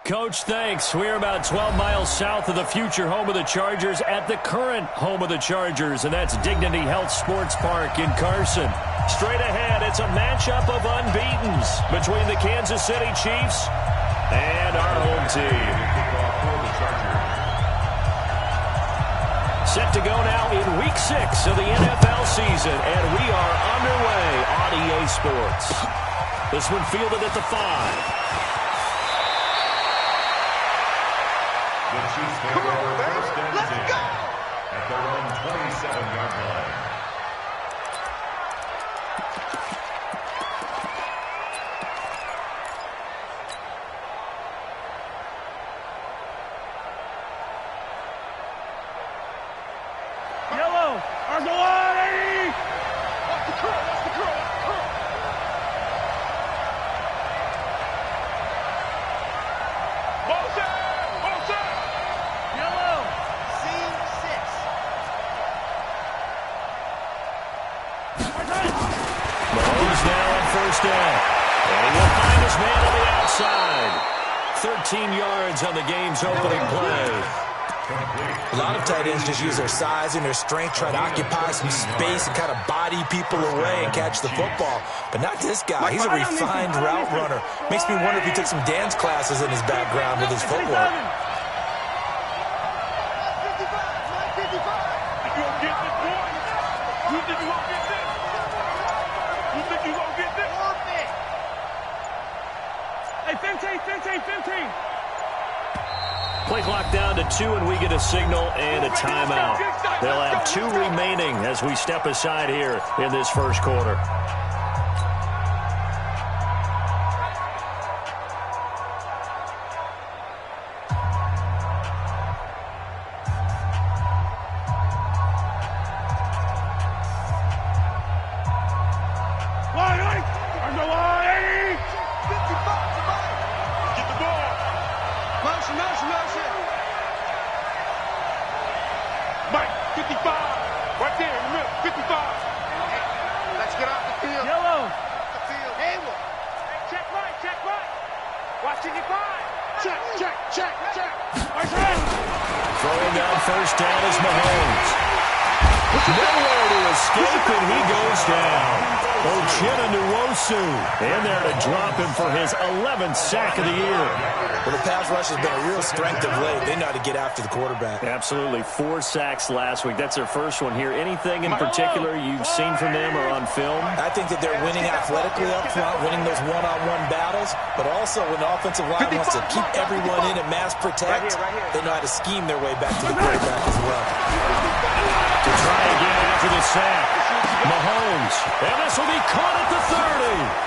Coach, thanks. We're about 12 miles south of the future home of the Chargers at the current home of the Chargers, and that's Dignity Health Sports Park in Carson. Straight ahead, it's a matchup of unbeatens between the Kansas City Chiefs and our home team. Set to go now in Week 6 of the NFL season, and we are underway on EA Sports. This one fielded at the 5. Come on, baby. Let's go! At their own 27-yard line. Yellow, Argolani! Watch the curl, watch the curl, watch the curl. First down. And he will find his man on the outside. 13 yards on the game's opening play. A lot of tight ends just use their size and their strength, try to occupy some space and kind of body people away and catch the football. But not this guy. He's a refined route runner. Makes me wonder if he took some dance classes in his background with his footwork. Play clock down to 2, and we get a signal and a timeout. They'll have 2 remaining as we step aside here in this first quarter. Throwing down first down is Mahomes. Nowhere to escape, and he goes down. Uchenna Nwosu in there to drop him for his 11th sack of the year. Well, the pass rush has been a real strength of late. They know how to get after the quarterback. Absolutely. 4 sacks last week. That's their first one here. Anything in particular you've seen from them or on film? I think that they're winning athletically up front, winning those one-on-one battles, but also when the offensive line wants to keep everyone in and mass protect, they know how to scheme their way back to the quarterback as well. To try again after the sack, Mahomes, and this will be caught at the 30.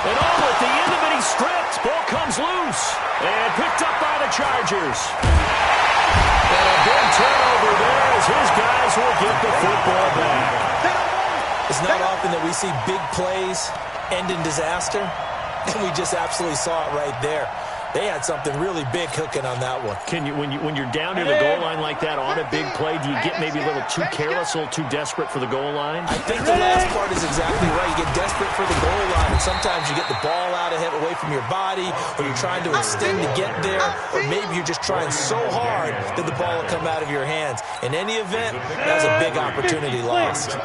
And all at the end of it, he's stripped. Ball comes loose and picked up by the Chargers. And a big turnover there as his guys will get the football back. It's not often that we see big plays end in disaster, and we just absolutely saw it right there. They had something really big cooking on that one. Can you, when you're down near the goal line like that on a big play, do you get maybe a little too careless, a little too desperate for the goal line? I think the last part is exactly right. You get desperate for the goal line, and sometimes you get the ball out ahead, away from your body, or you're trying to extend to get there, or maybe you're just trying so hard that the ball will come out of your hands. In any event, that was a big opportunity lost.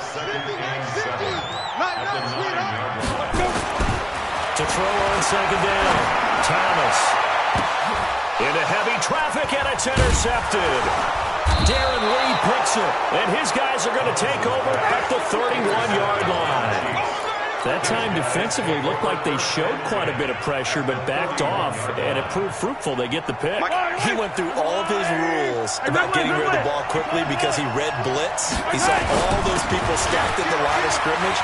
To throw on second down, Thomas. Into heavy traffic, and it's intercepted. Darren Lee picks it, and his guys are going to take over at the 31-yard line. That time defensively looked like they showed quite a bit of pressure but backed off, and it proved fruitful. They get the pick. He went through all of his rules about getting rid of the ball quickly because he read blitz. He saw all those people stacked at the line of scrimmage.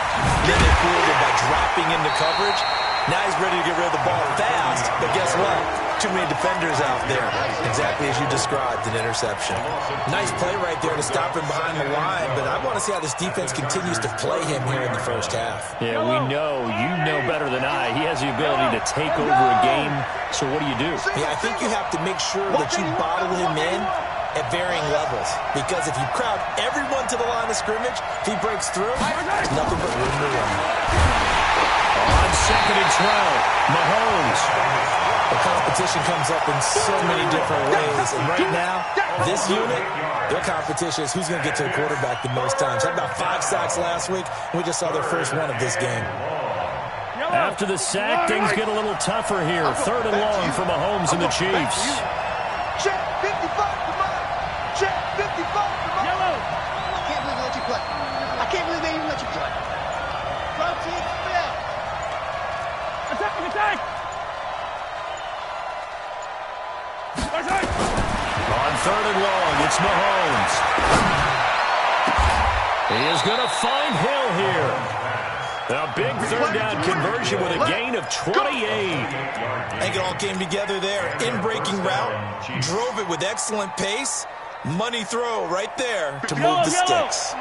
Then they fooled him by dropping into coverage. Now he's ready to get rid of the ball fast, but guess what? Too many defenders out there. Exactly as you described, an interception. Nice play right there to stop him behind the line, but I want to see how this defense continues to play him here in the first half. Yeah, we know. You know better than I. He has the ability to take over a game, so what do you do? Yeah, I think you have to make sure that you bottle him in at varying levels, because if you crowd everyone to the line of scrimmage, if he breaks through, there's nothing but room to run. On second and 12, Mahomes. The competition comes up in so many different ways. And right now, this unit, their competition is who's going to get to the quarterback the most times. Had about 5 sacks last week, and we just saw their first one of this game. After the sack, things get a little tougher here. 3rd and long for Mahomes and the Chiefs. Check 55 for mine. Check 55 for mine. Yellow. I can't believe they let you play. I can't believe they even let you play. Protein fail. Attack, attack. On 3rd and long, it's Mahomes. He is going to find Hill here. A big 3rd down conversion with a gain of 28. I think it all came together there. In-breaking route, drove it with excellent pace. Money throw right there to move the sticks.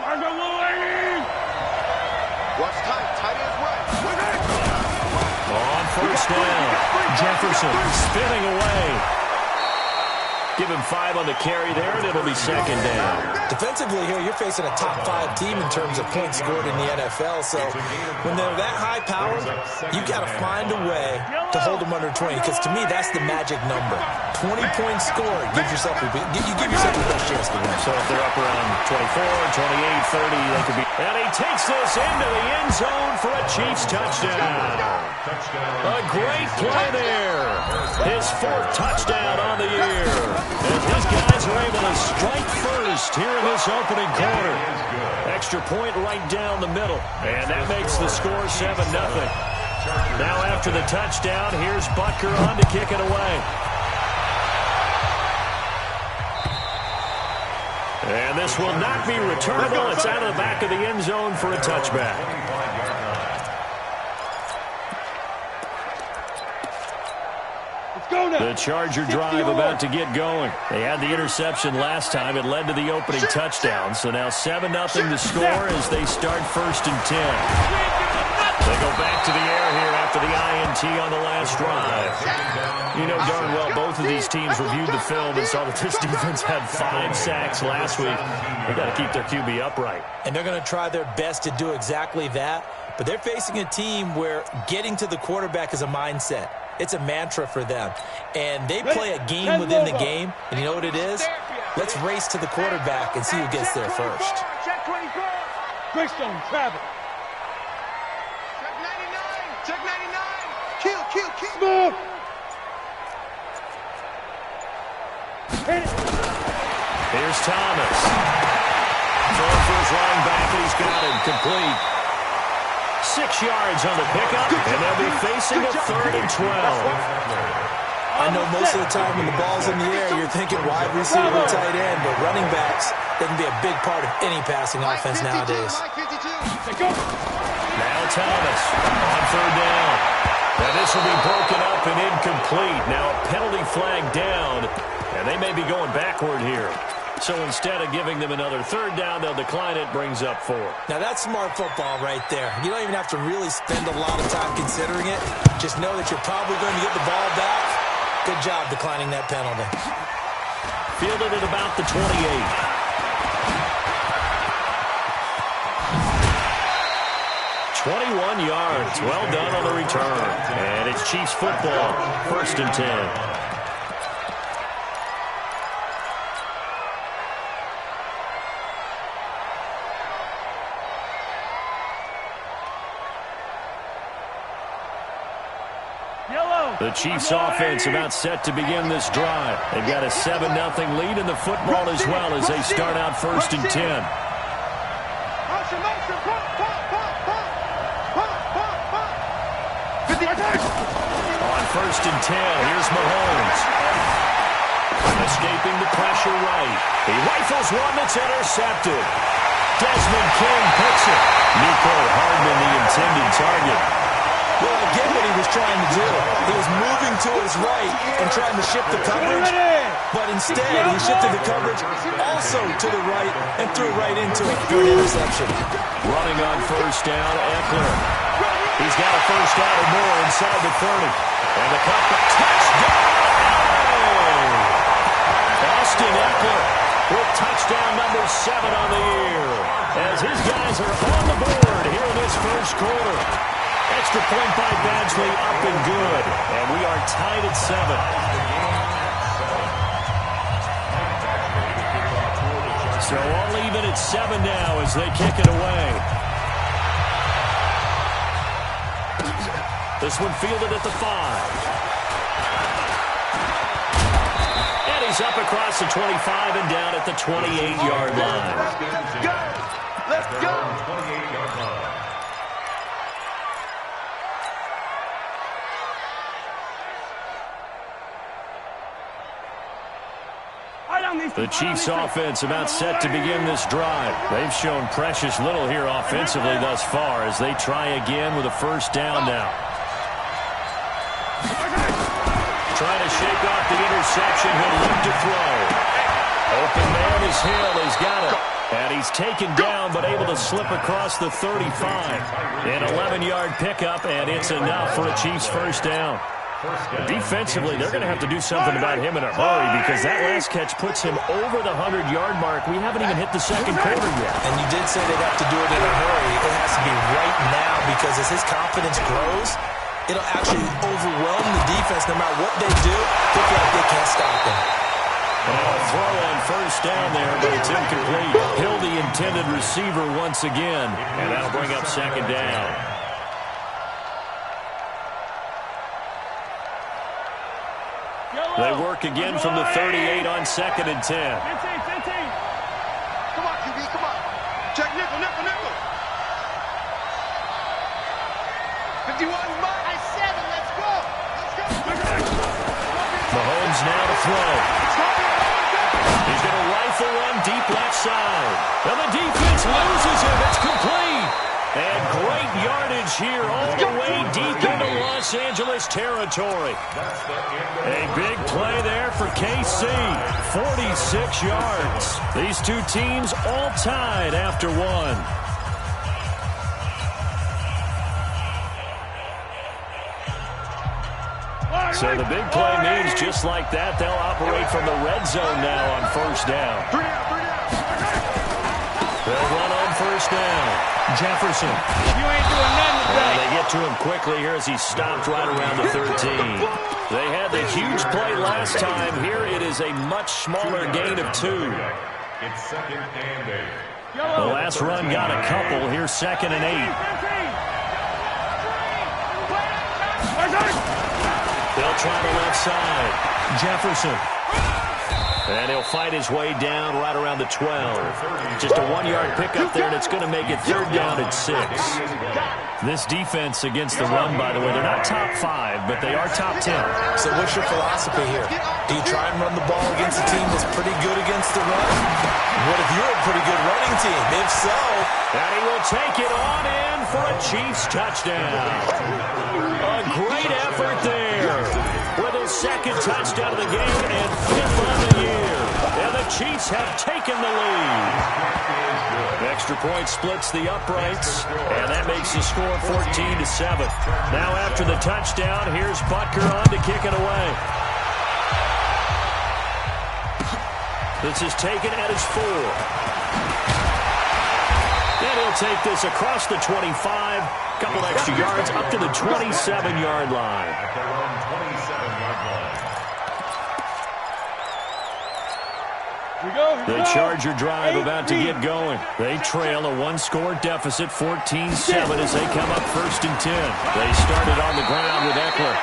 Watch tight ends right. On 1st down, Jefferson spinning away. Give him 5 on the carry there, and it'll be 2nd down. Defensively here, you're facing a top 5 team in terms of points scored in the NFL. So when they're that high powered, you got to find a way to hold them under 20. Because to me, that's the magic number. 20 points scored gives yourself you give yourself the best chance to win. So if they're up around 24, 28, 30, they could be. And he takes this into the end zone for a Chiefs touchdown. A great play there. His 4th touchdown on the year. As his guys are able to strike first here in this opening quarter. Extra point right down the middle. And that makes the score 7-0. Now after the touchdown, here's Butker on to kick it away. And this will not be returnable. It's out of the back of the end zone for a touchback. The Charger drive about to get going. They had the interception last time. It led to the opening touchdown. So now 7-0 to score as they start 1st and 10. They go back to the air here after the INT on the last drive. You know darn well both of these teams reviewed the film and saw that this defense had 5 sacks last week. They got to keep their QB upright. And they're going to try their best to do exactly that. But they're facing a team where getting to the quarterback is a mindset. It's a mantra for them. And they play a game within the game. And you know what it is? Let's race to the quarterback and see who gets there first. Check 24. Greystone, Travis. Check 99. Kill. Move. Here's Thomas. Throwing for his running back, and he's got him complete. 6 yards on the pickup, and they'll be facing a 3rd and 12. I know most of the time when the ball's in the air, you're thinking wide receiver, tight end, but running backs, they can be a big part of any passing offense nowadays. Now Thomas on 3rd down. And this will be broken up and incomplete. Now a penalty flag down, and they may be going backward here. So instead of giving them another 3rd down, they'll decline it, brings up 4. Now that's smart football right there. You don't even have to really spend a lot of time considering it. Just know that you're probably going to get the ball back. Good job declining that penalty. Fielded at about the 28. .21 yards. Well done on the return. And it's Chiefs football. 1st and 10. The Chiefs offense about set to begin this drive. They've got a 7-0 lead in the football as well as they start out 1st and 10. On 1st and 10, here's Mahomes. Escaping the pressure right. He rifles one that's intercepted. Desmond King picks it. Nico Hardman the intended target. Well, again, what he was trying to do. He was moving to his right and trying to shift the coverage, but instead he shifted the coverage also to the right and threw right into it for an interception. Running on 1st down, Eckler. He's got a 1st down or more inside the 30. And the cutback touchdown! Austin Eckler with touchdown number 7 on the year as his guys are on the board here in this 1st quarter. Extra point by Badgley, up and good. And we are tied at 7. So all even at 7 now as they kick it away. This one fielded at the 5. And he's up across the 25 and down at the 28-yard line. Let's go! Let's go! 28-yard line. The Chiefs offense about set to begin this drive. They've shown precious little here offensively thus far as they try again with a first down now. Trying to shake off the interception. He'll look to throw. Open man is Hill. He's got it. And he's taken down but able to slip across the 35. An 11-yard pickup, and it's enough for a Chiefs first down. Defensively, they're going to have to do something about him in a hurry because that last catch puts him over the 100-yard mark. We haven't even hit the second quarter yet. And you did say they'd have to do it in a hurry. It has to be right now because as his confidence grows, it'll actually overwhelm the defense no matter what they do. Look like they can't stop him. A throw on first down there, but it's incomplete. Hill, the intended receiver once again, and that'll bring up second down. They work again from the 38 on 2nd and 10. 15. Come on, QB, come on. Check nickel. 51 by 7. Let's go. Mahomes now to throw. He's going to rifle one deep left side. And the defense loses him. It's complete. And great yardage here all the way deep into Los Angeles territory. A big play there for KC. 46 yards. These two teams all tied after one. So the big play means just like that, they'll operate from the red zone now on first down. They'll run on first down. Jefferson. You ain't doing nothing today. And they get to him quickly here as he stopped right around the 13. They had the huge play last time. Here it is a much smaller gain of 2. It's 2nd and 8. The last run got a couple. Here's 2nd and 8. They'll try the left side. Jefferson. And he'll fight his way down right around the 12. Just a 1-yard pickup there, and it's going to make it 3rd down at 6. This defense against the run, by the way, they're not top 5, but they are top 10. So what's your philosophy here? Do you try and run the ball against a team that's pretty good against the run? What if you're a pretty good running team? If so... And he will take it on in for a Chiefs touchdown. A great effort there. With his 2nd touchdown of the game and 5th on the year. And the Chiefs have taken the lead. Extra point splits the uprights, and that makes the score 14-7. Now after the touchdown, here's Butker on to kick it away. This is taken at his 4. And he'll take this across the 25, couple extra yards up to the 27-yard line. At their own 27-yard line. The Charger drive about to get going. They trail a 1-score deficit, 14-7 as they come up 1st and 10. They started on the ground with Eckler.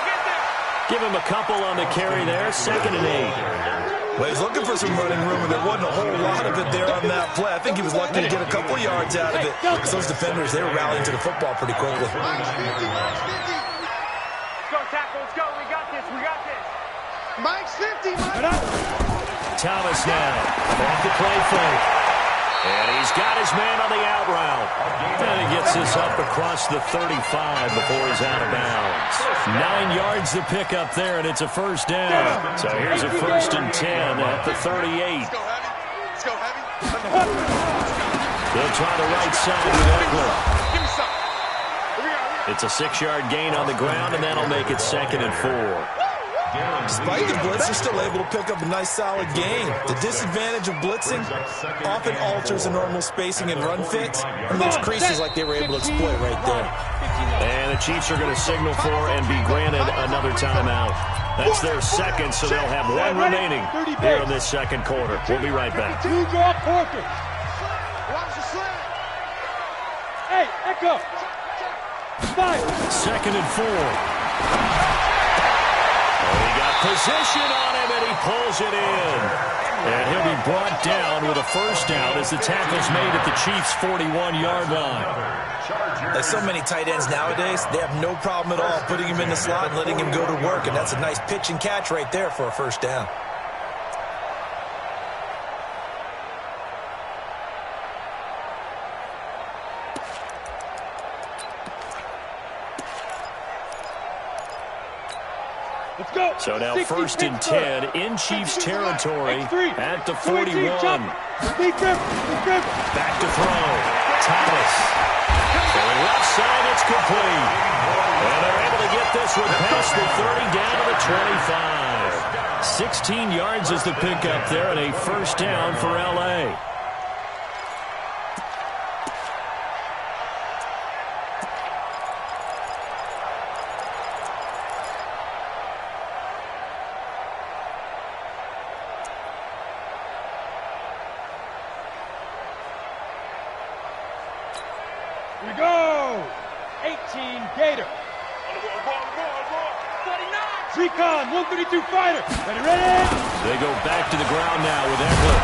Give him a couple on the carry there, 2nd and 8. Well, he's looking for some running room, and there wasn't a whole lot of it there on that play. I think he was lucky to get a couple yards out of it. Because those defenders, they were rallying to the football pretty quickly. Let's go, tackle. Let's go. We got this. Mike's 50, Mike. Thomas now off the play fake. And he's got his man on the out route. And he gets this up across the 35 before he's out of bounds. 9 yards to pick up there, and it's a first down. So here's a 1st and 10 at the 38. Let's go, Heavy. They'll try the right side with Eckler. Give me some. Here we go. It's a 6-yard gain on the ground, and that'll make it 2nd and 4. Despite the blitz, they're still able to pick up a nice, solid gain. The disadvantage of blitzing often alters the normal spacing and run fits, and those creases like they were able to exploit right there. And the Chiefs are going to signal for and be granted another timeout. That's their second, so they'll have one remaining here in this second quarter. We'll be right back. Hey, echo. 2nd and 4. He got position on him, and he pulls it in. And he'll be brought down with a first down as the tackle's made at the Chiefs' 41-yard line. Like so many tight ends nowadays, they have no problem at all putting him in the slot and letting him go to work, and that's a nice pitch and catch right there for a first down. So now 1st and 10 in Chiefs territory at the 41. Back to throw. Thomas. Going left side, it's complete. And they're able to get this one past the 30 down to the 25. 16 yards is the pickup there and a first down for L.A. Here we go! 18 Gator. Recon, 132 fighter. Ready? They go back to the ground now with Eckler.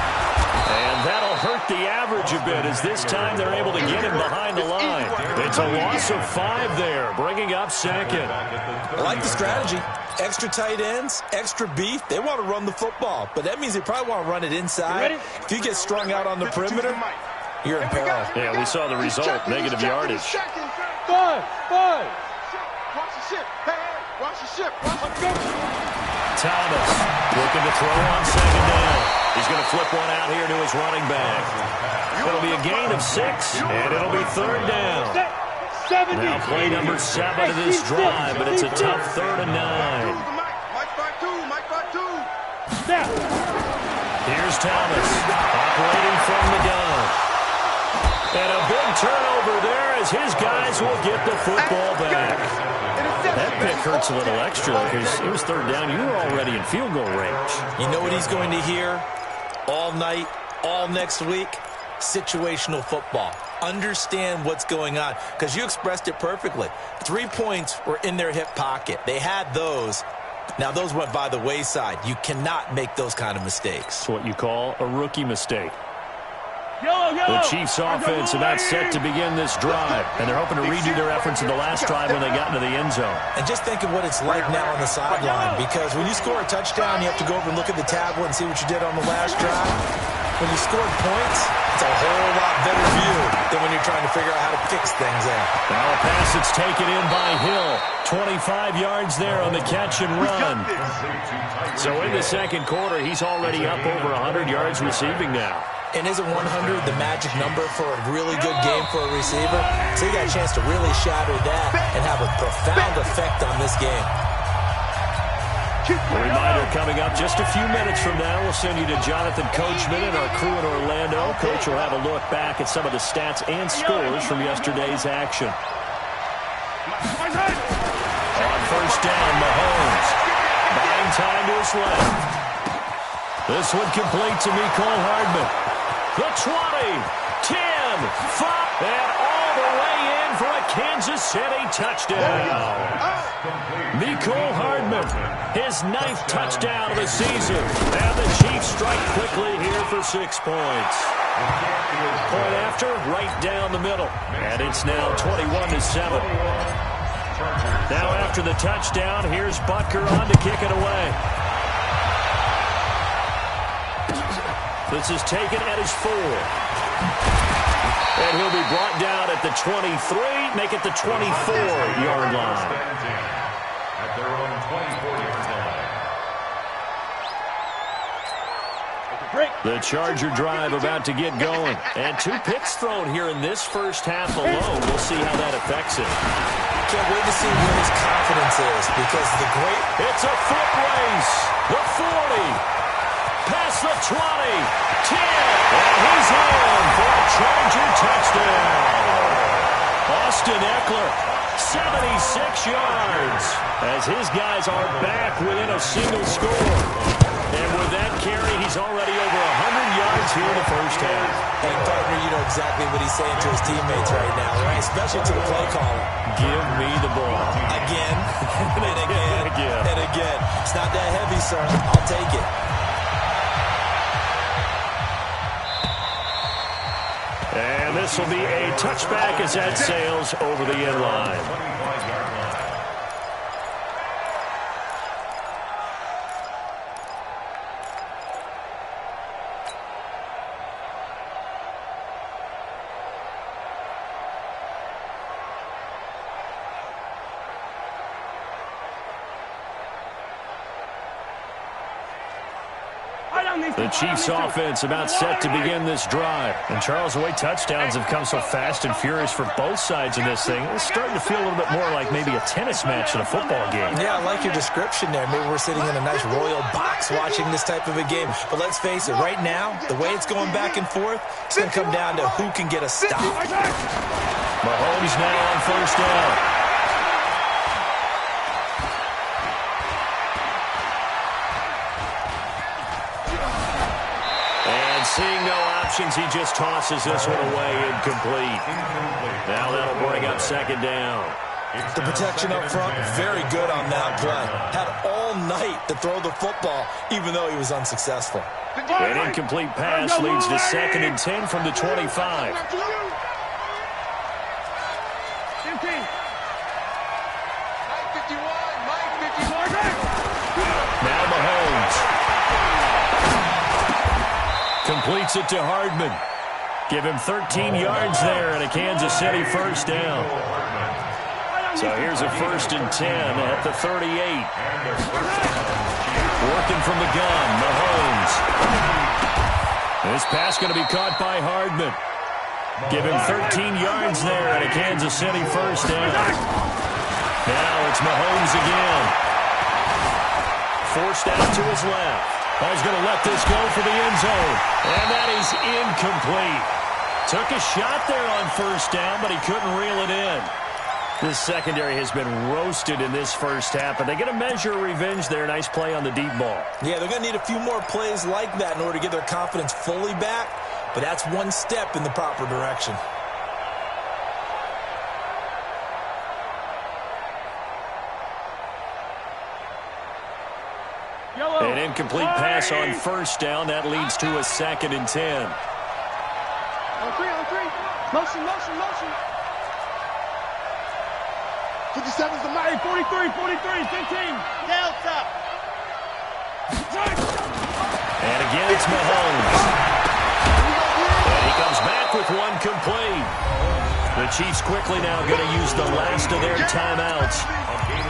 And that'll hurt the average a bit as this time they're able to get him behind the line. It's a loss of 5 there, bringing up 2nd. I like the strategy. Extra tight ends, extra beef. They want to run the football, but that means they probably want to run it inside. If you get strung out on the perimeter, you're in peril. Yeah, we saw the result, negative yardage. 5. Watch the ship. Hey, watch the ship. Thomas looking to throw on 2nd down. He's going to flip one out here to his running back. It'll be a gain of 6, and it'll be 3rd down. Now play number 7 of this drive, but it's a tough 3rd and 9. Here's Thomas operating from the gun. And a big turnover there as his guys will get the football back. That pick hurts a little extra because it was 3rd down. You were already in field goal range. You know what he's going to hear all night, all next week? Situational football. Understand what's going on because you expressed it perfectly. 3 points were in their hip pocket. They had those. Now, those went by the wayside. You cannot make those kind of mistakes. It's what you call a rookie mistake. The Chiefs offense about set to begin this drive, and they're hoping to redo their efforts in the last drive when they got into the end zone. And just think of what it's like now on the sideline, because when you score a touchdown, you have to go over and look at the tablet and see what you did on the last drive. When you scored points, it's a whole lot better view than when you're trying to figure out how to fix things out. Now a pass that's taken in by Hill. 25 yards there on the catch and run. So in the second quarter, he's already up over 100 yards receiving now. And isn't 100 the magic number for a really good game for a receiver? So you got a chance to really shatter that and have a profound effect on this game. A reminder coming up just a few minutes from now, we'll send you to Jonathan Coachman and our crew in Orlando. Coach will have a look back at some of the stats and scores from yesterday's action. On first down, Mahomes. Buying time to his left. This one complete to Mecole Hardman. The 20, 10, 5, and all the way in for a Kansas City touchdown. Mecole Hardman, his 9th touchdown of the season. And the Chiefs strike quickly here for 6 points. Point after, right down the middle. And it's now 21-7. Now after the touchdown, here's Butker on to kick it away. This is taken at his 4. And he'll be brought down at the 23, make it the 24-yard line. At their own 24-yard line. The Charger drive about to get going. And 2 picks thrown here in this first half alone. We'll see how that affects it. Can't wait to see where his confidence is. this because the great... It's a foot race. The 40. Past the 20. 10. And he's in for a Charger touchdown. Austin Eckler, 76 yards. As his guys are back within a single score. And with that carry, he's already over 100 yards here in the first half. And, partner, you know exactly what he's saying to his teammates right now, right? Especially to the play caller. Give me the ball. Again, and again, and again. It's not that heavy, sir. I'll take it. And this will be a touchback as that sails over the end line. The Chiefs offense about set to begin this drive. And Charles, the way touchdowns have come so fast and furious for both sides in this thing, it's starting to feel a little bit more like maybe a tennis match in a football game. Yeah, I like your description there. Maybe we're sitting in a nice royal box watching this type of a game. But let's face it, right now, the way it's going back and forth, it's going to come down to who can get a stop. Mahomes now on first down. Seeing no options, he just tosses this one away, incomplete. Now that'll bring up second down. The protection up front, very good on that play. Had all night to throw the football, even though he was unsuccessful. An incomplete pass leads to 2nd and 10 from the 25. Now Mahomes. Completes it to Hardman. Give him 13 yards there and a Kansas City first down. So here's a 1st and 10 at the 38. Working from the gun, Mahomes. This pass going to be caught by Hardman. Give him 13 yards there and a Kansas City first down. Now it's Mahomes again. Forced out to his left. He's going to let this go for the end zone. And that is incomplete. Took a shot there on first down, but he couldn't reel it in. This secondary has been roasted in this first half, but they're going to measure revenge there. Nice play on the deep ball. Yeah, they're going to need a few more plays like that in order to get their confidence fully back, but that's one step in the proper direction. An incomplete pass on first down. That leads to a 2nd and 10. On three. Motion. 57's the mighty. 43, 15. Delta. And again, it's Mahomes. And he comes back with one complete. The Chiefs quickly now going to use the last of their timeouts,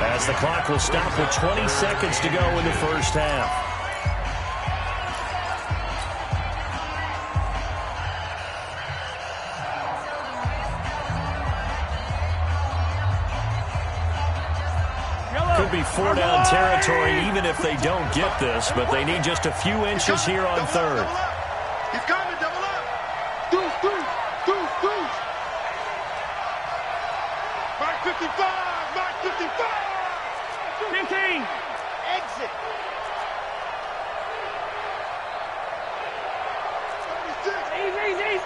as the clock will stop with 20 seconds to go in the first half. Could be 4-down territory even if they don't get this, but they need just a few inches here on 3rd. He's coming, double up. Deuce. Mark 55. 15. Exit. 76.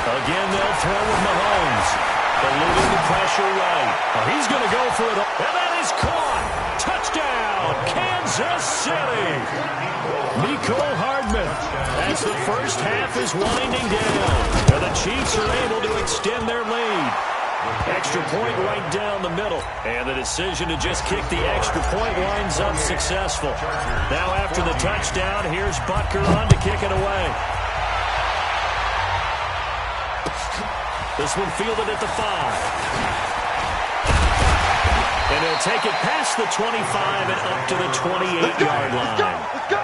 Again, they'll throw with Mahomes. Eluding the pressure right. He's going to go for it. And that is caught. Touchdown, Kansas City. Nico Hardman. As the first half is winding down. And the Chiefs are able to extend their lead. Extra point right down the middle. And the decision to just kick the extra point winds up successful. Now after the touchdown, here's Butker on to kick it away. This one fielded at the 5. And he'll take it past the 25 and up to the 28-yard line. Let's go.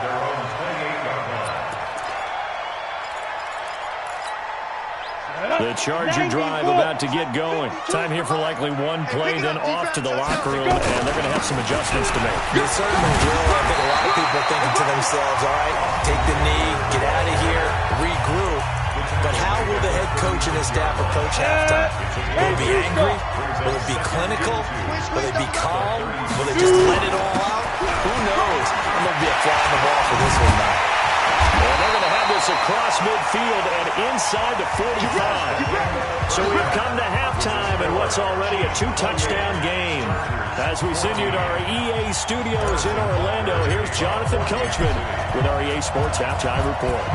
The Charger drive about to get going. Time here for likely one play, then off to the locker room, and they're going to have some adjustments to make. They certainly will. I think a lot of people are thinking to themselves, all right, take the knee, get out of here, regroup. But how will the head coach and his staff approach halftime? Will it be angry? Will it be clinical? Will it be calm? Will they just let it all out? Who knows? I'm going to be a fly on the ball for this one now. And they're going to have this across midfield and inside the 45. So we've come to halftime in what's already a 2-touchdown game. As we send you to our EA studios in Orlando, here's Jonathan Coachman with our EA Sports Halftime Report.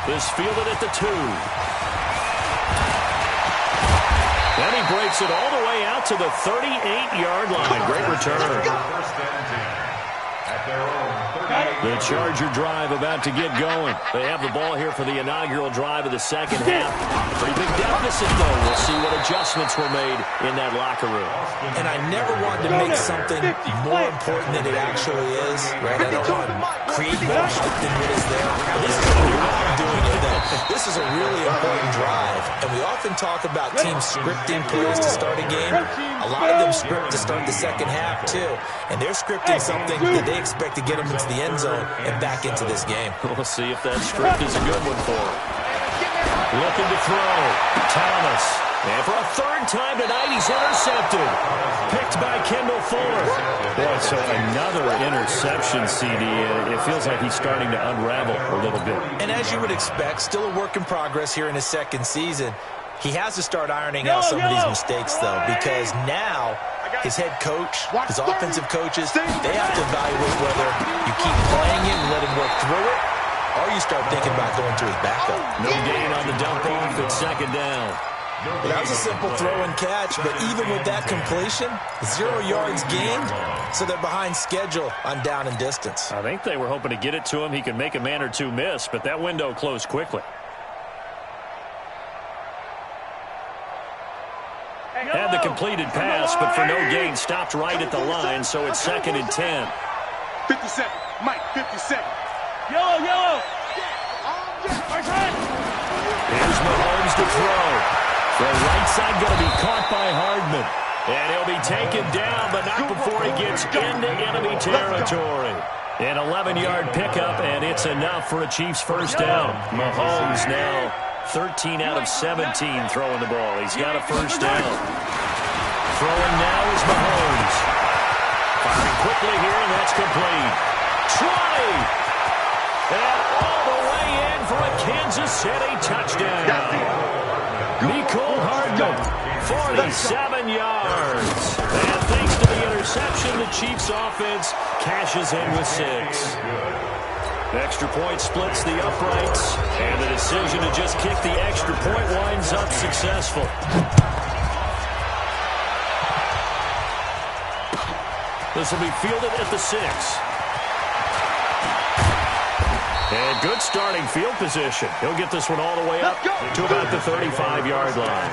This fielded at the 2. And he breaks it all the way out to the 38-yard line. Great return. The Charger drive about to get going. They have the ball here for the inaugural drive of the second half. Pretty big deficit, though. We'll see what adjustments were made in that locker room. And I never want to make something more important than it actually is. Right? I don't want to create more hype than what is there. This is why I'm doing it, though. This is a really important drive. And we often talk about teams scripting plays to start a game. A lot of them script to start the second half, too. And they're scripting something that they expect to get them into the end zone and back into this game. We'll see if that script is a good one for him. Looking to throw. Thomas. And for a third time tonight, he's intercepted. Picked by Kendall Fuller. Boy, so another interception, CD. It feels like he's starting to unravel a little bit. And as you would expect, still a work in progress here in his second season. He has to start ironing out some of these mistakes, though, because now his head coach, his offensive coaches, they have to evaluate whether you keep playing him and let him work through it, or you start thinking about going to his backup. No gain on the dump off. It's second down. Well, that was a simple throw and catch, but even with that completion, 0 yards gained, so they're behind schedule on down and distance. I think they were hoping to get it to him. He could make a man or two miss, but that window closed quickly. Had the completed pass, but for no gain, stopped right at the line, so it's 2nd and 10. 57. Mike, 57. Yellow. Here's Mahomes to throw. The right side going to be caught by Hardman. And he'll be taken down, but not before he gets into enemy territory. An 11-yard pickup, and it's enough for a Chiefs first down. Mahomes now 13 out of 17 throwing the ball. He's got a first down. Throwing now is Mahomes. Firing quickly here, and that's complete. Trolley! And all the way in for a Kansas City touchdown. Nicole Hardman, 47 yards. And thanks to the interception, the Chiefs offense cashes in with 6. The extra point splits the uprights, and the decision to just kick the extra point winds up successful. This will be fielded at the 6. And good starting field position. He'll get this one all the way up to about the 35-yard line.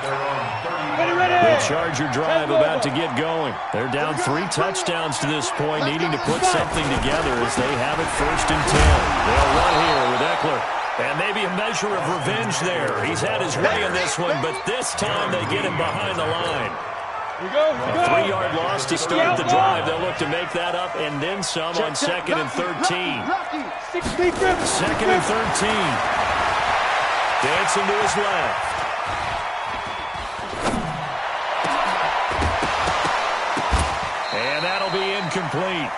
The Charger drive about to get going. They're down 3 touchdowns to this point, needing to put something together as they have it 1st and 10. They'll run here with Eckler. And maybe a measure of revenge there. He's had his way in this one, but this time they get him behind the line. A 3-yard loss to start the drive. They'll look to make that up and then some on 2nd and 13. 2nd and 13. Dancing to his left. And that'll be incomplete.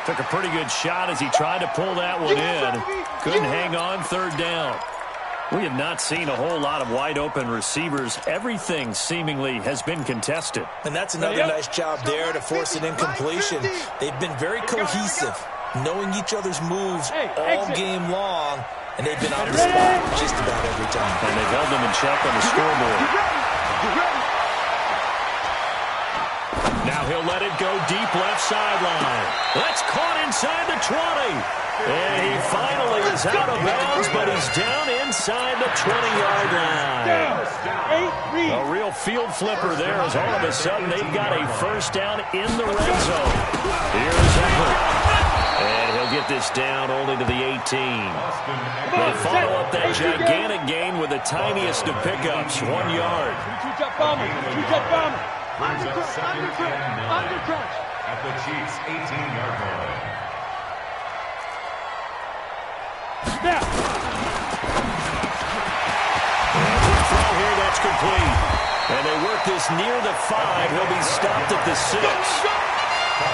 Took a pretty good shot as he tried to pull that one in. Couldn't hang on 3rd down. We have not seen a whole lot of wide-open receivers. Everything seemingly has been contested. And that's another nice job there to force an incompletion. They've been very cohesive, knowing each other's moves all game long, and they've been on the spot just about every time. And they've held them in check on the scoreboard. Now he'll let it go deep left sideline. That's caught inside the 20. And he finally is out of bounds, but he's down inside the 20-yard line. A real field flipper there as all of a sudden they've got a first down in the red zone. Here's Eckler. And he'll get this down only to the 18. They follow up that gigantic gain with the tiniest of pickups, 1 yard. Two-jet bomber. Two-jet bomber. Undercrunch. At the Chiefs' 18-yard line. Snap. Throw here, that's complete. And they work this near the 5. He'll be stopped at the 6.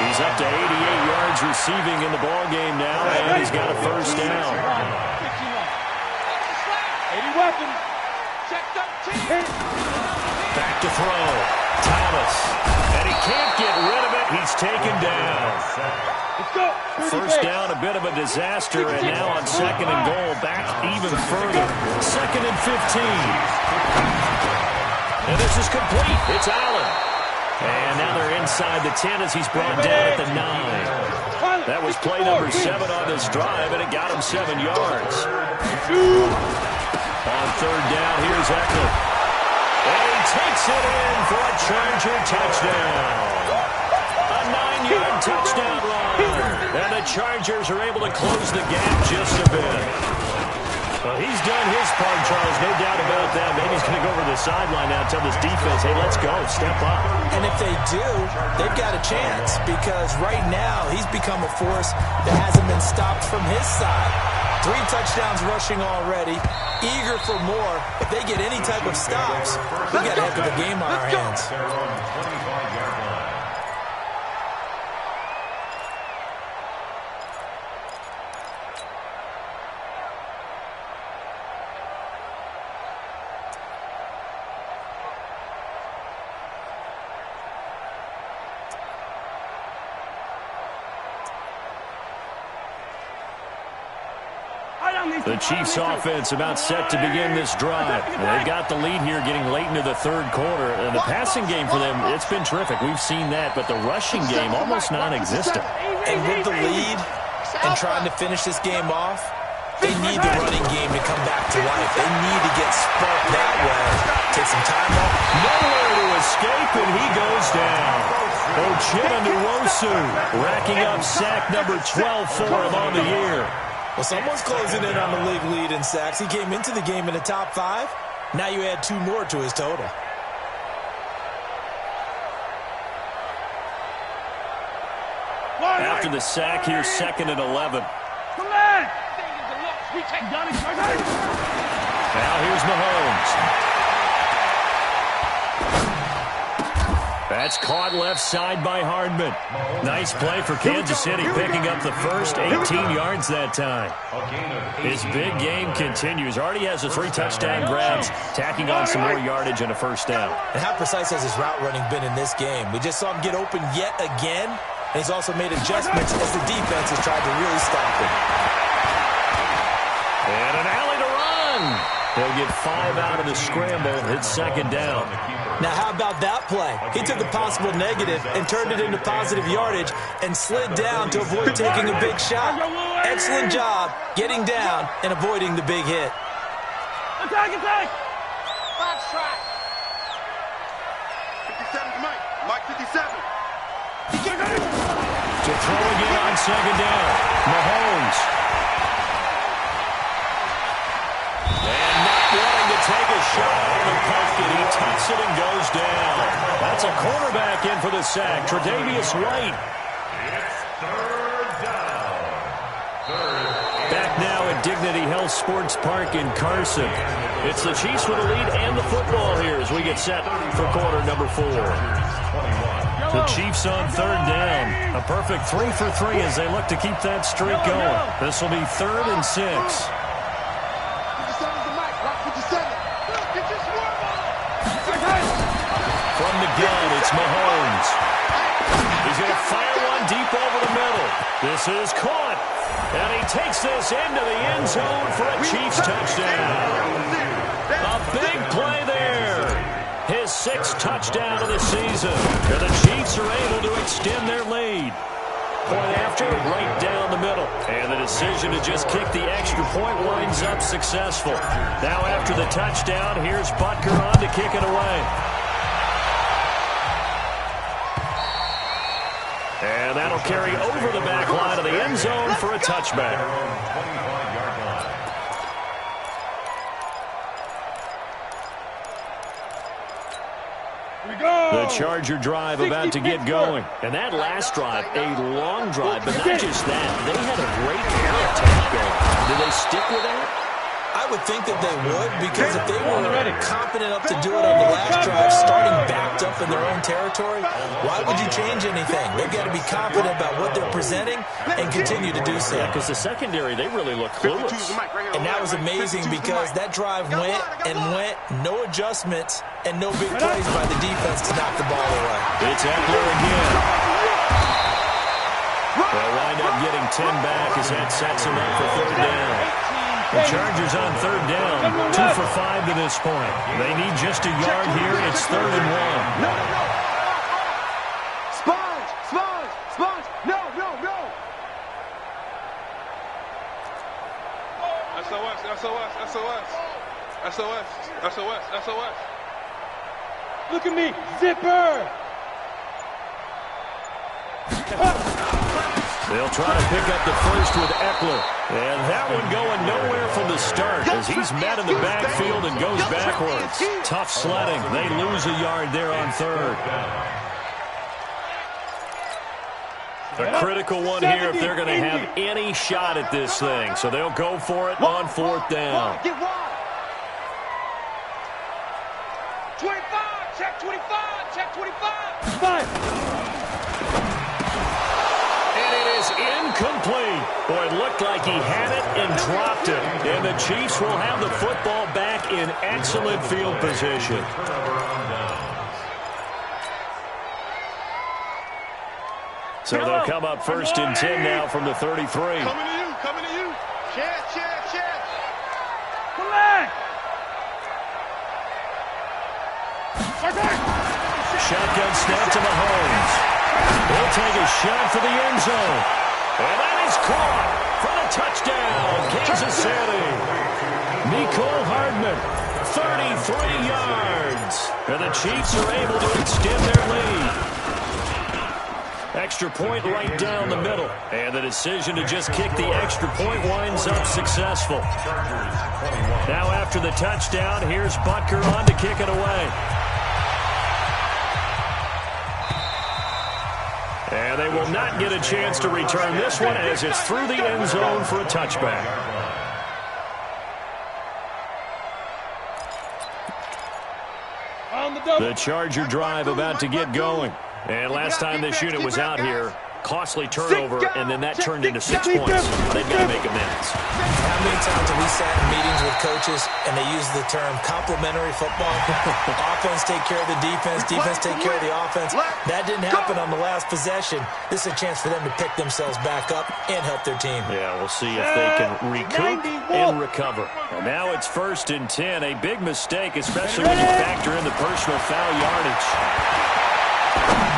He's up to 88 yards receiving in the ballgame now, and he's got a first down. 80 weapons. Check 13. Back to throw. Thomas. And he can't get rid of it. He's taken down. Let's go. First down, a bit of a disaster, and now on 2nd and goal, back even further. 2nd and 15. And this is complete. It's Allen. And now they're inside the 10 as he's brought down at the 9. That was play number 7 on this drive, and it got him 7 yards. On 3rd down, here's Eckler. And he takes it in for a Charger touchdown. A 9-yard touchdown run. And the Chargers are able to close the gap just a bit. Well, he's done his part, Charles, no doubt about that. Maybe he's going to go over the sideline now and tell this defense, hey, let's go, step up. And if they do, they've got a chance because right now he's become a force that hasn't been stopped from his side. 3 touchdowns rushing already, eager for more. If they get any type of stops, we've got a heck of a game on our hands. The Chiefs offense about set to begin this drive. They've got the lead here getting late into the 3rd quarter. And the passing game for them, it's been terrific. We've seen that. But the rushing game, almost non-existent. And with the lead and trying to finish this game off, they need the running game to come back to life. They need to get sparked that way. Take some time off. Nowhere to escape, and he goes down. Uchenna Nwosu racking up sack number 12 for him on the year. Well, someone's closing in on the league lead in sacks. He came into the game in the top 5. Now you add 2 more to his total. After the sack, here's 2nd and 11. Come on. Now here's Mahomes. That's caught left side by Hardman. Nice play for Kansas City, picking up the first 18 yards that time. His big game continues. Already has the 3 touchdown grabs, tacking on some more yardage and a first down. And how precise has his route running been in this game? We just saw him get open yet again, and he's also made adjustments as the defense has tried to really stop him. And an alley to run. He'll get 5 out of the scramble. It's 2nd down. Now, how about that play? He took a possible negative and turned it into positive yardage and slid down to avoid taking a big shot. Excellent job getting down and avoiding the big hit. Attack, attack! Box track. 57 Mike. Mike 57. To throw again on 2nd down. Mahomes. And not wanting to take a shot on the pocket. He tucks it and goes down. That's a cornerback in for the sack. Tre'Davious White. It's 3rd down. Back now at Dignity Health Sports Park in Carson. It's the Chiefs with the lead and the football here as we get set for quarter number 4. The Chiefs on 3rd down. A perfect 3 for 3 as they look to keep that streak going. This will be 3rd and 6. 57's the Mike. Rock 57. From the gun, it's Mahomes. He's going to fire one deep over the middle. This is caught. And he takes this into the end zone for a Chiefs touchdown. A big play there. His 6th touchdown of the season. And the Chiefs are able to extend their lead. Point after, right down the middle. And the decision to just kick the extra point winds up successful. Now after the touchdown, here's Butker on to kick it away. And And that'll carry over the back line of the end zone for a touchback. The Charger drive about to get going. And that last drive, a long drive, but not just that. They had a great air attack going. Do they stick with that? I would think that they would, because if they were confident enough to do it on the last drive, starting backed up in their own territory, why would you change anything? They've got to be confident about what they're presenting and continue to do so. Yeah, because the secondary, they really look clueless. And that was amazing because that drive went and went, no adjustments, and no big plays by the defense to knock the ball away. It's Eckler again. They'll wind up getting 10 back as that sets them up for third down. The Chargers on third down, 2 for 5 to this point. They need just a yard here, and it's 3rd and 1. No. Sponge. No. SOS. Look at me, zipper. They'll try to pick up the first with Eckler. And that one going nowhere from the start as he's met in the backfield and goes backwards. Tough sledding. They lose a yard there on third. A critical one here if they're going to have any shot at this thing. So they'll go for it on 4th down. 25, check 25. 5. Incomplete. Boy, it looked like he had it and dropped it. And the Chiefs will have the football back in excellent field position. So they'll come up 1st and 10 now from the 33. Coming to you. Check. Come on. Shotgun snap to Mahomes. He'll take a shot for the end zone. And that is caught for the touchdown, Kansas City. Nicole Hardman, 33 yards. And the Chiefs are able to extend their lead. Extra point right down the middle. And the decision to just kick the extra point winds up successful. Now after the touchdown, here's Butker on to kick it away. And they will not get a chance to return this one as it's through the end zone for a touchback. The Charger drive about to get going. And last time this unit was out here, costly turnover, and then that turned into 6 points. They've got to make amends. How many times have we sat in meetings with coaches and they use the term complementary football? Offense take care of the defense, defense take care of the offense. That didn't happen on the last possession. This is a chance for them to pick themselves back up and help their team. Yeah, we'll see if they can recoup and recover. And now it's 1st and 10. A big mistake, especially when you factor in the personal foul yardage.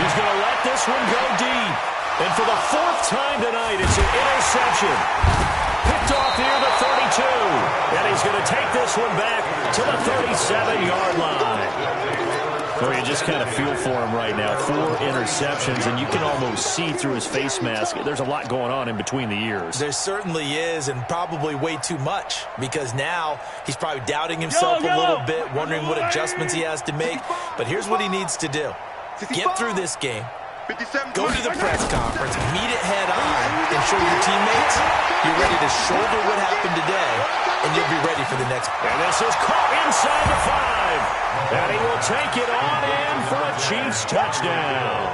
He's going to let this one go deep. And for the 4th time tonight, it's an interception. Picked off near the 32. And he's going to take this one back to the 37-yard line. Well, you just kind of feel for him right now. 4 interceptions, and you can almost see through his face mask. There's a lot going on in between the ears. There certainly is, and probably way too much, because now he's probably doubting himself a little bit, wondering what adjustments he has to make. But here's what he needs to do. Get through this game. Go to the press conference, meet it head on, and show your teammates you're ready to shoulder what happened today, and you'll be ready for the next. And this is caught inside the 5. And he will take it on in for a Chiefs touchdown.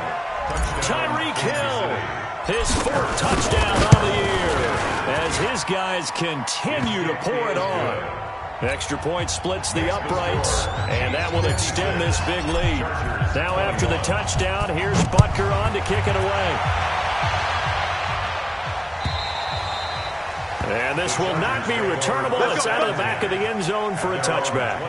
Tyreek Hill, his 4th touchdown on the year, as his guys continue to pour it on. Extra point splits the uprights, and that will extend this big lead. Now after the touchdown, here's Butker on to kick it away. And this will not be returnable. It's out of the back of the end zone for a touchback.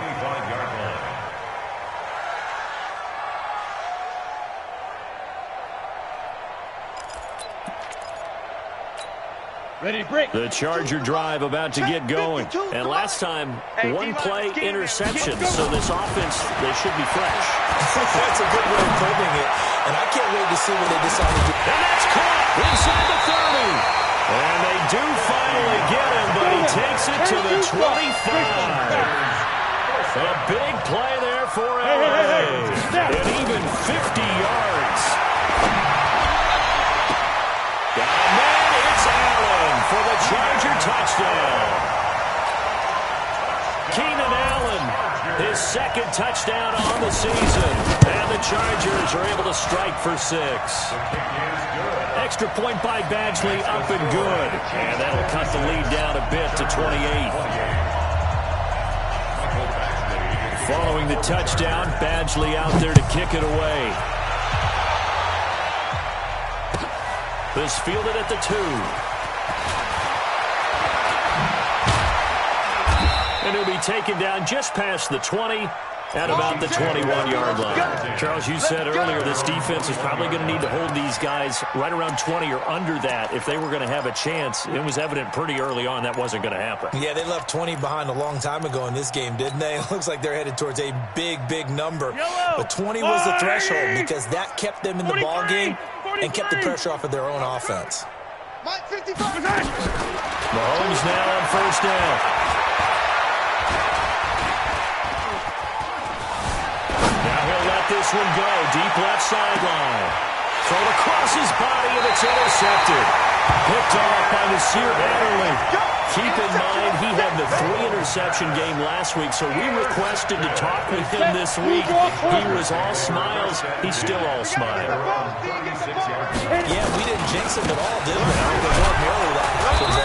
The Charger drive about to get going. And last time, one play interception. So this offense, they should be fresh. That's a good way of putting it. And I can't wait to see what they decide to do. And that's caught inside the 30. And they do finally get him, but he takes it to the 25. A big play there for LA. And even 50 yards. And then it's Allen for the Charger touchdown. Keenan Allen, his second touchdown on the season. And the Chargers are able to strike for 6. Extra point by Badgley, up and good. And that'll cut the lead down a bit to 28. Following the touchdown, Badgley out there to kick it away. This fielded at the 2. And he'll be taken down just past the 20 at about the 21-yard line. Charles, you said earlier this defense is probably going to need to hold these guys right around 20 or under that if they were going to have a chance. It was evident pretty early on that wasn't going to happen. Yeah, they left 20 behind a long time ago in this game, didn't they? It looks like they're headed towards a big, big number. But 20 was the threshold because that kept them in the ball game and kept the pressure off of their own offense. Mahomes now on first down. This one go deep left sideline. Thrown across his body, and it's intercepted. Picked off by Nasir Adderley. Keep in mind, he had the 3-interception game last week, so we requested to talk with him this week. He was all smiles. He's still all smiles. Yeah, we didn't jinx him at all, did we? Because ordinarily that happens.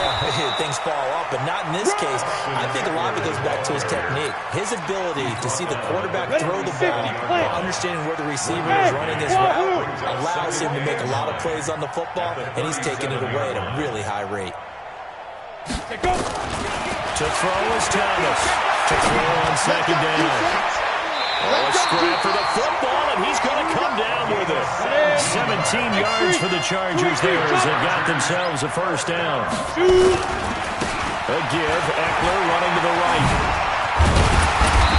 Things fall off, but not in this case. I think a lot of it goes back to his technique. His ability to see the quarterback throw the ball while understanding where the receiver is running his route allows him to make a lot of plays on the football, and he's taking it away at a really high rate. To throw is Thomas. To throw on second down. Oh, a scrap for the football, and he's going to come down with it. 17 yards for the Chargers there as they've got themselves a first down. A give, Eckler running to the right.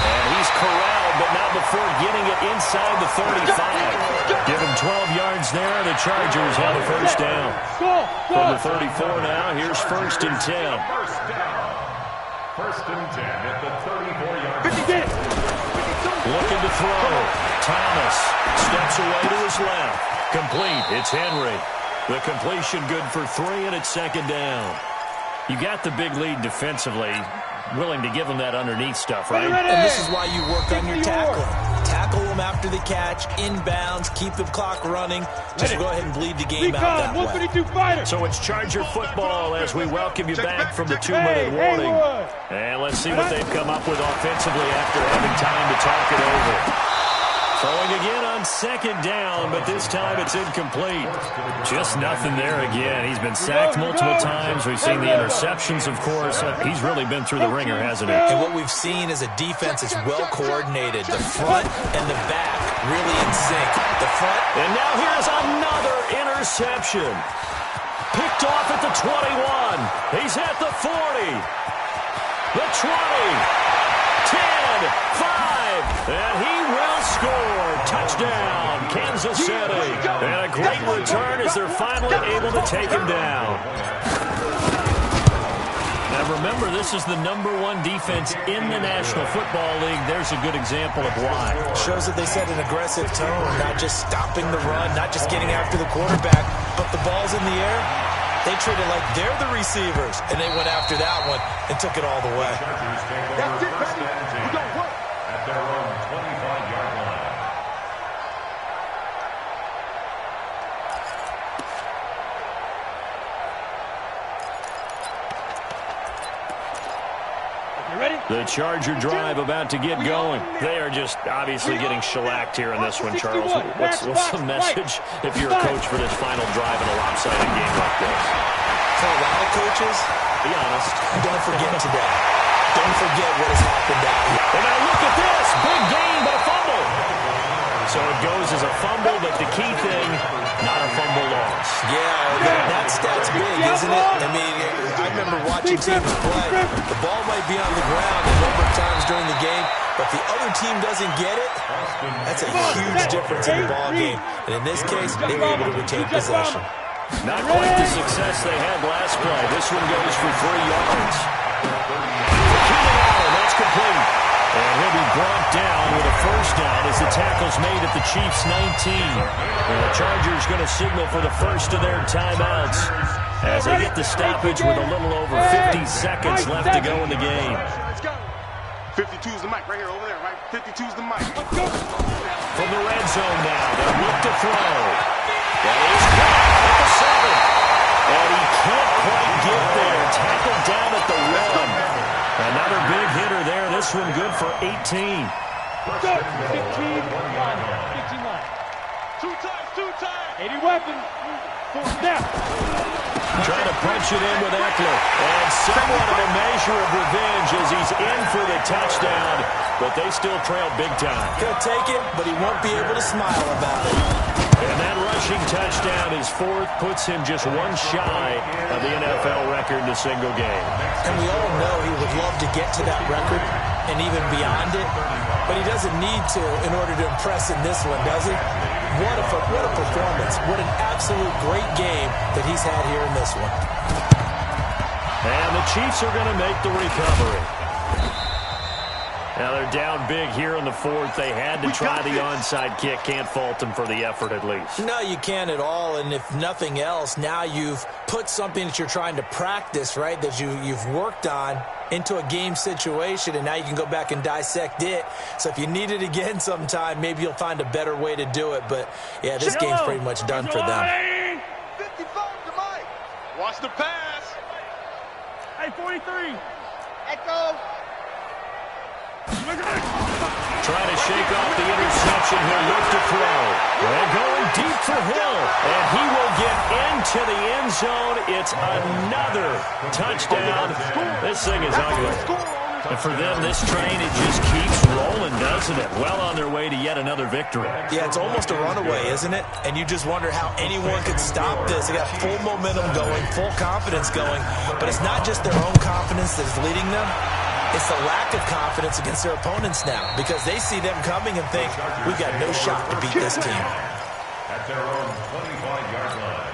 And he's corralled, but not before getting it inside the 35. Give him 12 yards there, the Chargers have a first down. From the 34 now, here's first and 10. First and 10 at the 34-yard line. Looking to throw. Thomas steps away to his left. Complete. It's Henry. The completion good for 3, and it's second down. You got the big lead defensively. Willing to give them that underneath stuff, right? And this is why you work on your tackling. Tackle them after the catch, inbounds, keep the clock running. Just go ahead and bleed the game out that way. So it's Charger football as we welcome you back from the 2-minute warning. And let's see what they've come up with offensively after having time to talk it over. Throwing again on second down, but this time it's incomplete. Just nothing there again. He's been sacked multiple times. We've seen the interceptions, of course. He's really been through the ringer, hasn't he? And what we've seen is a defense that's well coordinated. The front and the back really in sync. The front. And now here's another interception. Picked off at the 21. He's at the 40. The 20. 10. 5. And he will score. Touchdown, Kansas City. And a great return as they're finally able to take him down. Now remember, this is the #1 defense in the National Football League. There's a good example of why. Shows that they set an aggressive tone, not just stopping the run, not just getting after the quarterback, but the ball's in the air. They treat it like they're the receivers, and they went after that one and took it all the way. That's it, baby. We don't work. At their own 25-yard line. The Charger drive about to get going. They are just obviously getting shellacked here in this one, Charles. What's the message if you're a coach for this final drive in a lopsided game like this? For a lot of coaches, be honest, don't forget today. Don't forget what has happened out here. And now look at this. Big gain, but a fumble. So it goes as a fumble, but the key thing, Not a fumble loss. Yeah, that stat's big, isn't it? I mean, I remember watching teams play. The ball might be on the ground a number of times during the game, but the other team doesn't get it. That's a huge difference in the ball game. And in this case, they were able to retain possession. Not quite the success they had last play. This one goes for 3 yards. Keenan Allen, that's complete. And he'll be brought down with a first down as the tackle's made at the Chiefs' 19. And the Chargers going to signal for the first of their timeouts as they get the stoppage with a little over 50 seconds left to go in the game. 52's the mic right here, over there, right? 52's the mic. From the red zone now, they'll look to throw. That is caught at the 7. And he can't quite get there. Tackled down at the 1. Another big hitter there. This one good for 18. 15 line. Two times. 80 weapon. Fourth down. Trying to punch it in with Eckler. And somewhat of a measure of revenge as he's in for the touchdown. But they still trail big time. Gonna take it, but he won't be able to smile about it. And that rushing touchdown, his 4th, puts him just 1 shy of the NFL record in a single game. And we all know he would love to get to that record and even beyond it, but he doesn't need to in order to impress in this one, does he? What a performance. What an absolute great game that he's had here in this one. And the Chiefs are going to make the recovery. Now they're down big here in the 4th. They had to try the onside kick. Can't fault them for the effort at least. No, you can't at all. And if nothing else, now you've put something that you're trying to practice, right, that you've worked on into a game situation, and now you can go back and dissect it. So if you need it again sometime, maybe you'll find a better way to do it. But, yeah, this game's pretty much done for them. 55 to Mike. Watch the pass. Hey, 43. Echo. Trying to shake off the interception. He'll look to throw. And going deep for Hill. And he will get into the end zone. It's another touchdown. This thing is ugly. And for them, this train, it just keeps rolling, doesn't it? Well on their way to yet another victory. Yeah, it's almost a runaway, isn't it? And you just wonder how anyone could stop this. They got full momentum going, full confidence going. But it's not just their own confidence that's leading them. It's the lack of confidence against their opponents now because they see them coming and think, we've got no shot to beat this team. At their own 25-yard line.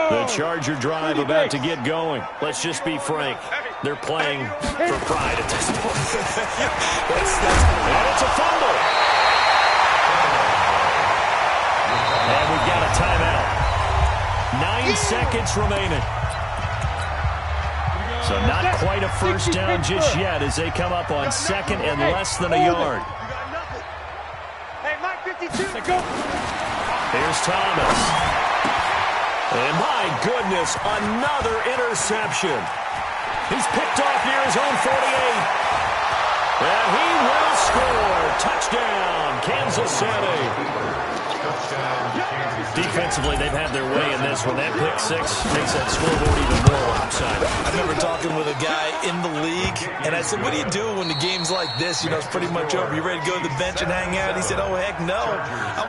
The Charger drive about to get going. Let's just be frank. They're playing for pride at this point. And it's a fumble. And we've got a timeout. 9 seconds remaining. So not quite a first down just yet as they come up on 2nd and less than a yard. Hey, Mike 52. Here's Thomas. And my goodness, another interception. He's picked off near his own 48. And he will score. Touchdown, Kansas City. Defensively, they've had their way in this one. That pick 6 makes that scoreboard even more lopsided. I remember talking with a guy in the league, and I said, what do you do when the game's like this? You know, it's pretty much over. You ready to go to the bench and hang out? He said, oh, heck no.